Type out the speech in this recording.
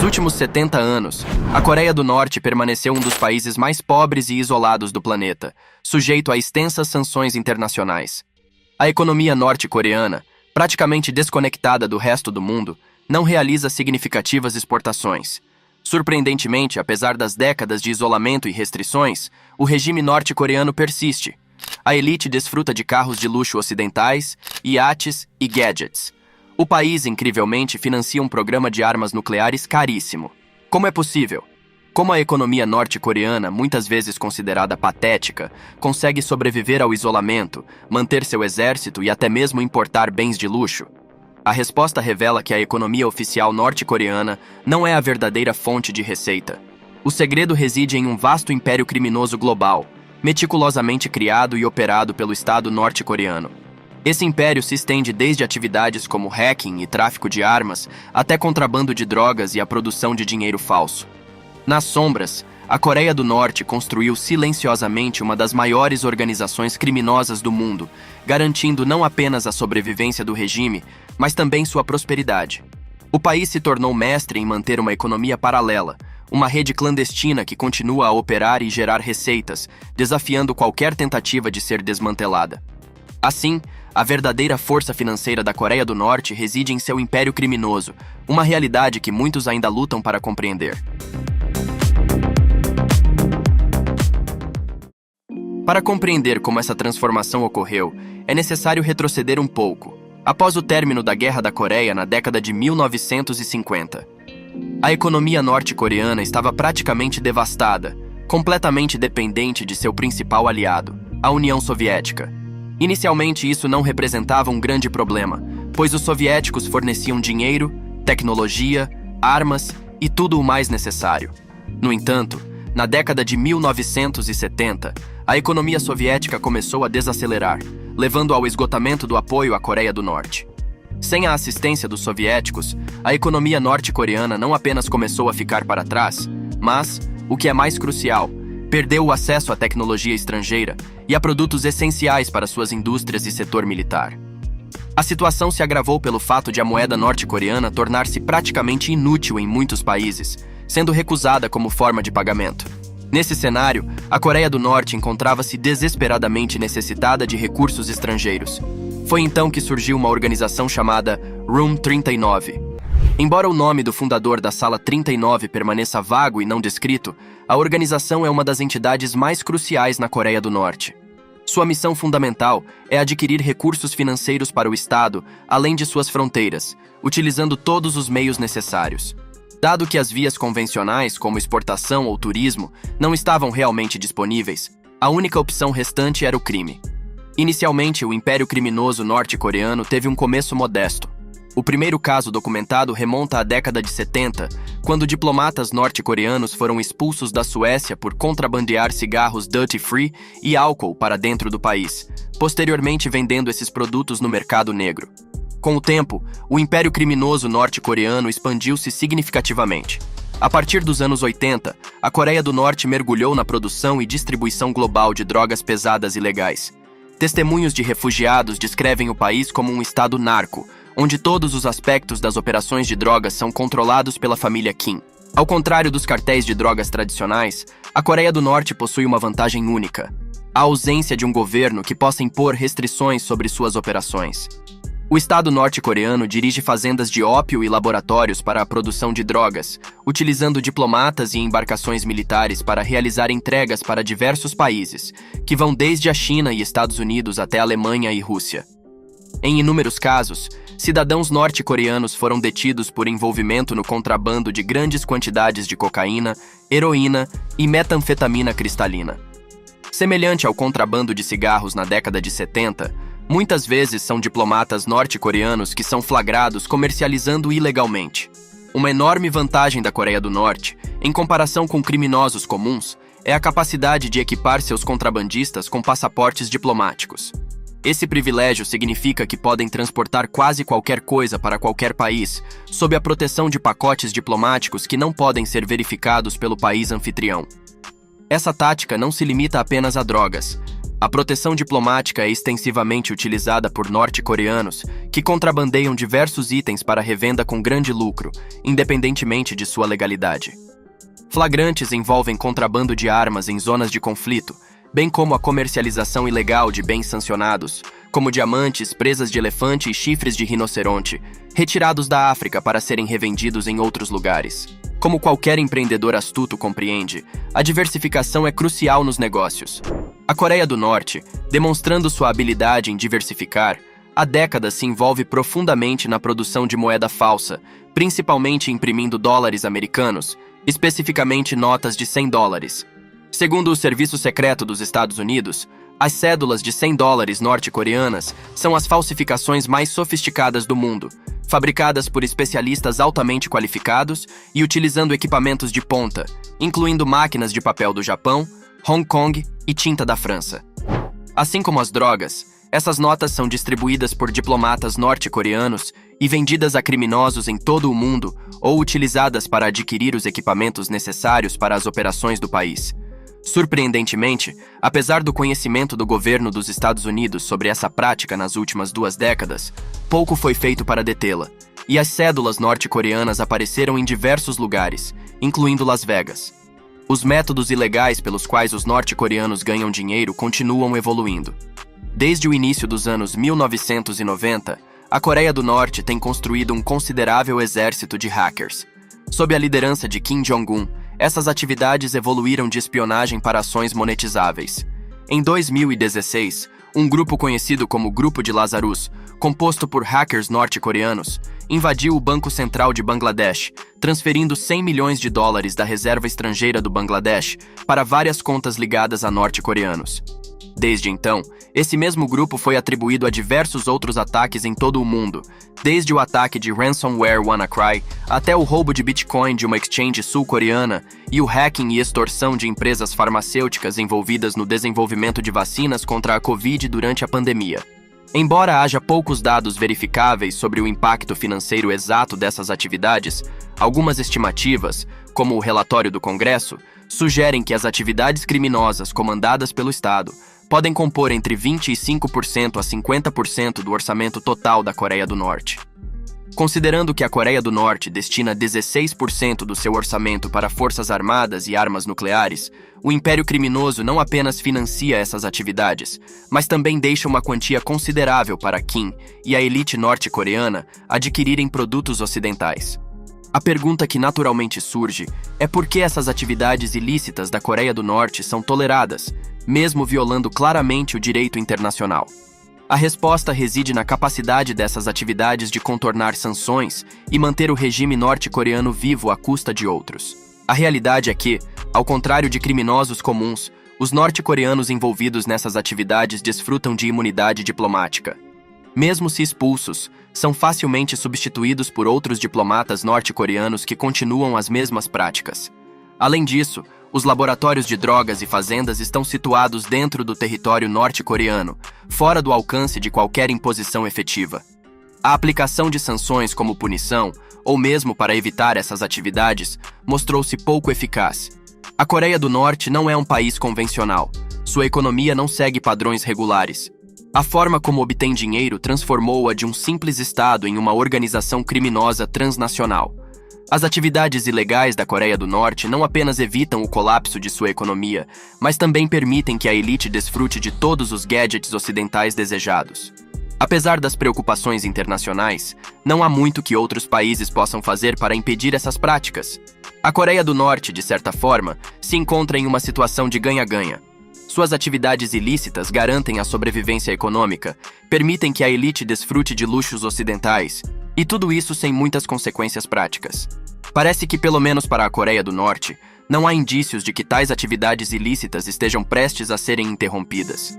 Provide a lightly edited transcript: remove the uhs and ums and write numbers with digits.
últimos 70 anos, a Coreia do Norte permaneceu um dos países mais pobres e isolados do planeta, sujeito a extensas sanções internacionais. A economia norte-coreana, praticamente desconectada do resto do mundo, não realiza significativas exportações. Surpreendentemente, apesar das décadas de isolamento e restrições, o regime norte-coreano persiste. A elite desfruta de carros de luxo ocidentais, iates e gadgets. O país, incrivelmente, financia um programa de armas nucleares caríssimo. Como é possível? Como a economia norte-coreana, muitas vezes considerada patética, consegue sobreviver ao isolamento, manter seu exército e até mesmo importar bens de luxo? A resposta revela que a economia oficial norte-coreana não é a verdadeira fonte de receita. O segredo reside em um vasto império criminoso global, meticulosamente criado e operado pelo Estado norte-coreano. Esse império se estende desde atividades como hacking e tráfico de armas até contrabando de drogas e a produção de dinheiro falso. Nas sombras, a Coreia do Norte construiu silenciosamente uma das maiores organizações criminosas do mundo, garantindo não apenas a sobrevivência do regime, mas também sua prosperidade. O país se tornou mestre em manter uma economia paralela, uma rede clandestina que continua a operar e gerar receitas, desafiando qualquer tentativa de ser desmantelada. Assim, a verdadeira força financeira da Coreia do Norte reside em seu império criminoso, uma realidade que muitos ainda lutam para compreender. Para compreender como essa transformação ocorreu, é necessário retroceder um pouco, após o término da Guerra da Coreia na década de 1950. A economia norte-coreana estava praticamente devastada, completamente dependente de seu principal aliado, a União Soviética. Inicialmente, isso não representava um grande problema, pois os soviéticos forneciam dinheiro, tecnologia, armas e tudo o mais necessário. No entanto, na década de 1970, a economia soviética começou a desacelerar, levando ao esgotamento do apoio à Coreia do Norte. Sem a assistência dos soviéticos, a economia norte-coreana não apenas começou a ficar para trás, mas, o que é mais crucial, perdeu o acesso à tecnologia estrangeira e a produtos essenciais para suas indústrias e setor militar. A situação se agravou pelo fato de a moeda norte-coreana tornar-se praticamente inútil em muitos países, sendo recusada como forma de pagamento. Nesse cenário, a Coreia do Norte encontrava-se desesperadamente necessitada de recursos estrangeiros. Foi então que surgiu uma organização chamada Room 39. Embora o nome do fundador da Sala 39 permaneça vago e não descrito, a organização é uma das entidades mais cruciais na Coreia do Norte. Sua missão fundamental é adquirir recursos financeiros para o Estado, além de suas fronteiras, utilizando todos os meios necessários. Dado que as vias convencionais, como exportação ou turismo, não estavam realmente disponíveis, a única opção restante era o crime. Inicialmente, o Império Criminoso norte-coreano teve um começo modesto. O primeiro caso documentado remonta à década de 70, quando diplomatas norte-coreanos foram expulsos da Suécia por contrabandear cigarros duty-free e álcool para dentro do país, posteriormente vendendo esses produtos no mercado negro. Com o tempo, o Império Criminoso norte-coreano expandiu-se significativamente. A partir dos anos 80, a Coreia do Norte mergulhou na produção e distribuição global de drogas pesadas e legais. Testemunhos de refugiados descrevem o país como um estado narco, onde todos os aspectos das operações de drogas são controlados pela família Kim. Ao contrário dos cartéis de drogas tradicionais, a Coreia do Norte possui uma vantagem única: a ausência de um governo que possa impor restrições sobre suas operações. O Estado norte-coreano dirige fazendas de ópio e laboratórios para a produção de drogas, utilizando diplomatas e embarcações militares para realizar entregas para diversos países, que vão desde a China e Estados Unidos até a Alemanha e Rússia. Em inúmeros casos, cidadãos norte-coreanos foram detidos por envolvimento no contrabando de grandes quantidades de cocaína, heroína e metanfetamina cristalina. Semelhante ao contrabando de cigarros na década de 70, muitas vezes são diplomatas norte-coreanos que são flagrados comercializando ilegalmente. Uma enorme vantagem da Coreia do Norte, em comparação com criminosos comuns, é a capacidade de equipar seus contrabandistas com passaportes diplomáticos. Esse privilégio significa que podem transportar quase qualquer coisa para qualquer país, sob a proteção de pacotes diplomáticos que não podem ser verificados pelo país anfitrião. Essa tática não se limita apenas a drogas. A proteção diplomática é extensivamente utilizada por norte-coreanos que contrabandeiam diversos itens para revenda com grande lucro, independentemente de sua legalidade. Flagrantes envolvem contrabando de armas em zonas de conflito, bem como a comercialização ilegal de bens sancionados, como diamantes, presas de elefante e chifres de rinoceronte, retirados da África para serem revendidos em outros lugares. Como qualquer empreendedor astuto compreende, a diversificação é crucial nos negócios. A Coreia do Norte, demonstrando sua habilidade em diversificar, há décadas se envolve profundamente na produção de moeda falsa, principalmente imprimindo dólares americanos, especificamente notas de $100. Segundo o Serviço Secreto dos Estados Unidos, as cédulas de $100 norte-coreanas são as falsificações mais sofisticadas do mundo, fabricadas por especialistas altamente qualificados e utilizando equipamentos de ponta, incluindo máquinas de papel do Japão, Hong Kong e tinta da França. Assim como as drogas, essas notas são distribuídas por diplomatas norte-coreanos e vendidas a criminosos em todo o mundo ou utilizadas para adquirir os equipamentos necessários para as operações do país. Surpreendentemente, apesar do conhecimento do governo dos Estados Unidos sobre essa prática nas últimas 2 décadas, pouco foi feito para detê-la, e as cédulas norte-coreanas apareceram em diversos lugares, incluindo Las Vegas. Os métodos ilegais pelos quais os norte-coreanos ganham dinheiro continuam evoluindo. Desde o início dos anos 1990, a Coreia do Norte tem construído um considerável exército de hackers. Sob a liderança de Kim Jong-un, essas atividades evoluíram de espionagem para ações monetizáveis. Em 2016, um grupo conhecido como Grupo de Lazarus, composto por hackers norte-coreanos, invadiu o Banco Central de Bangladesh, transferindo $100 milhões da reserva estrangeira do Bangladesh para várias contas ligadas a norte-coreanos. Desde então, esse mesmo grupo foi atribuído a diversos outros ataques em todo o mundo, desde o ataque de ransomware WannaCry até o roubo de Bitcoin de uma exchange sul-coreana e o hacking e extorsão de empresas farmacêuticas envolvidas no desenvolvimento de vacinas contra a Covid durante a pandemia. Embora haja poucos dados verificáveis sobre o impacto financeiro exato dessas atividades, algumas estimativas, como o relatório do Congresso, sugerem que as atividades criminosas comandadas pelo Estado podem compor entre 25% a 50% do orçamento total da Coreia do Norte. Considerando que a Coreia do Norte destina 16% do seu orçamento para forças armadas e armas nucleares, o império criminoso não apenas financia essas atividades, mas também deixa uma quantia considerável para Kim e a elite norte-coreana adquirirem produtos ocidentais. A pergunta que naturalmente surge é por que essas atividades ilícitas da Coreia do Norte são toleradas, mesmo violando claramente o direito internacional. A resposta reside na capacidade dessas atividades de contornar sanções e manter o regime norte-coreano vivo à custa de outros. A realidade é que, ao contrário de criminosos comuns, os norte-coreanos envolvidos nessas atividades desfrutam de imunidade diplomática. Mesmo se expulsos, são facilmente substituídos por outros diplomatas norte-coreanos que continuam as mesmas práticas. Além disso, os laboratórios de drogas e fazendas estão situados dentro do território norte-coreano, fora do alcance de qualquer imposição efetiva. A aplicação de sanções como punição, ou mesmo para evitar essas atividades, mostrou-se pouco eficaz. A Coreia do Norte não é um país convencional. Sua economia não segue padrões regulares. A forma como obtém dinheiro transformou-a de um simples estado em uma organização criminosa transnacional. As atividades ilegais da Coreia do Norte não apenas evitam o colapso de sua economia, mas também permitem que a elite desfrute de todos os gadgets ocidentais desejados. Apesar das preocupações internacionais, não há muito que outros países possam fazer para impedir essas práticas. A Coreia do Norte, de certa forma, se encontra em uma situação de ganha-ganha. Suas atividades ilícitas garantem a sobrevivência econômica, permitem que a elite desfrute de luxos ocidentais, e tudo isso sem muitas consequências práticas. Parece que, pelo menos para a Coreia do Norte, não há indícios de que tais atividades ilícitas estejam prestes a serem interrompidas.